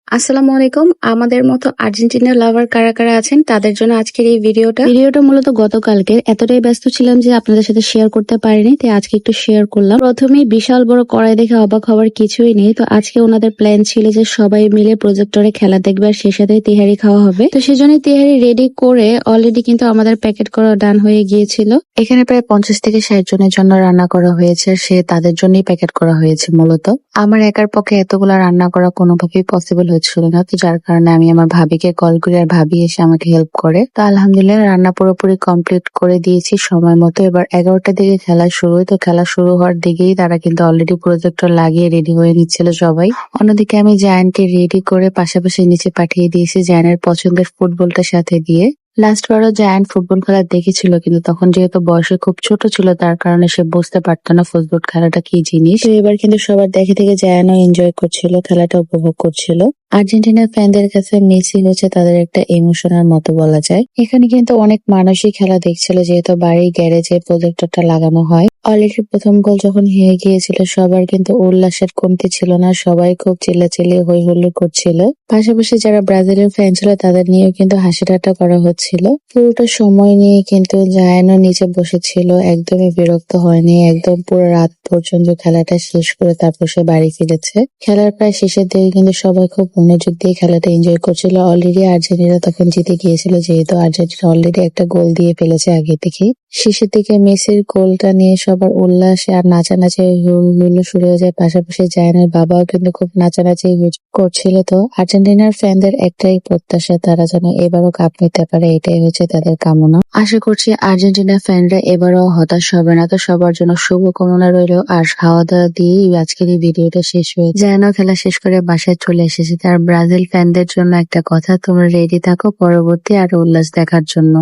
আসসালামু আলাইকুম। আমাদের মতো আর্জেন্টিনা লাভার কারা কারা আছেন তাদের জন্য আজকের এই ভিডিওটা মূলত গতকালকের। এতটাই ব্যস্ত ছিলাম যে আপনাদের সাথে শেয়ার করতে পারিনি, তাই আজকে একটু শেয়ার করলাম। প্রথমেই বিশাল বড় কড়াই দেখে অবাক হওয়ার কিছুই নেই। তো আজকে ওনাদের প্ল্যান ছিল যে সবাই মিলে প্রজেক্টরে খেলা দেখবে আর সে সাথে তেহারি খাওয়া হবে। তো সেজন্য তেহারি রেডি করে অলরেডি কিন্তু আমাদের প্যাকেট করা ডান হয়ে গিয়েছিল। এখানে প্রায় 50 থেকে 60 জনের জন্য রান্না করা হয়েছে, সে তাদের জন্যই প্যাকেট করা হয়েছে। মূলত আমার একার পক্ষে এতগুলা রান্না করা কোনোভাবেই পসিবল হচ্ছিল না, তো যার কারণে আমি আমার ভাবিকে কল করি আর ভাবি এসে আমাকে হেল্প করে। তো আলহামদুলিল্লাহ রান্না পুরোপুরি কমপ্লিট করে দিয়েছি সময় মতো। এবার 11টার দিকে খেলা শুরু হয়, তো খেলা শুরু হওয়ার দিকেই তারা কিন্তু অলরেডি প্রজেক্টর লাগিয়ে রেডি হয়ে নিচ্ছিল সবাই। অন্যদিকে আমি জায়ানকে রেডি করে পাশাপাশি নিচে পাঠিয়ে দিয়েছি জায়ানের পছন্দের ফুটবলটা সাথে দিয়ে। লাস্ট বারও জায়ান্ট ফুটবল খেলা দেখেছিল, কিন্তু তখন যেহেতু বয়সে খুব ছোট ছিল তার কারণে সে বুঝতে পারতো না ফুটবল খেলাটা কি জিনিস। তো এবার কিন্তু সবার দেখে দেখে জায়ানও এনজয় করছিল, খেলাটা উপভোগ করছিল। আর্জেন্টিনার ফ্যানদের কাছে মেসি হচ্ছে তাদের একটা ইমোশনাল মতো বলা যায়। এখানে কিন্তু অনেক মানুষই খেলা দেখছিল, যেহেতু বাড়ির গ্যারেজে প্রজেক্টরটা লাগানো হয়। অলরেডি প্রথম গোল যখন হয়ে গিয়েছিল সবার কিন্তু উল্লাসের কমতি ছিল না, সবাই খুব চিল্লাচিল্লি হই হুল্লোড় করছিল। পাশাপাশি যারা ব্রাজিলের ফ্যান ছিল তাদের নিয়েও কিন্তু হাসি ঠাট্টা করা হচ্ছিল। পুরোটা সময় নিয়ে কিন্তু জায়ানও নিচে বসেছিল, একদমই বিরক্ত হয়নি। একদম পুরো রাত পর্যন্ত খেলাটা শেষ করে তারপর সে বাড়ি ফিরেছে। খেলার প্রায় শেষের দিকে কিন্তু সবাই খুব মনোযোগ দিয়ে খেলাটা এনজয় করছিল। অলরেডি আর্জেন্টিনা তখন জিতে গিয়েছিল, যেহেতু আর্জেন্টিনা অলরেডি একটা গোল দিয়ে ফেলেছে আগে থেকে। শেষের দিকে মেসির গোলটা নিয়ে সবার উল্লাস আর নাচানাচি হুল্লোড় শুরু হয়ে যায়। পাশাপাশি জায়ানের বাবাও কিন্তু খুব নাচানাচি করছিল। তো আর্জেন্টিনার ফ্যানদের একটাই প্রত্যাশা, তারা যেন এবারও কাপ নিতে পারে, এটাই হচ্ছে তাদের কামনা। আশা করছি আর্জেন্টিনা ফ্যানরা এবারও হতাশ হবে না। তো সবার জন্য শুভকামনা রইল। আর খাওয়া দাওয়া দিয়েই আজকের এই ভিডিওটা শেষ হয়ে জায়ানও খেলা শেষ করে বাসায় চলে এসেছে। তার ব্রাজিল ফ্যানদের জন্য একটা কথা, তোমরা রেডি থাকো পরবর্তী আরো উল্লাস দেখার জন্য।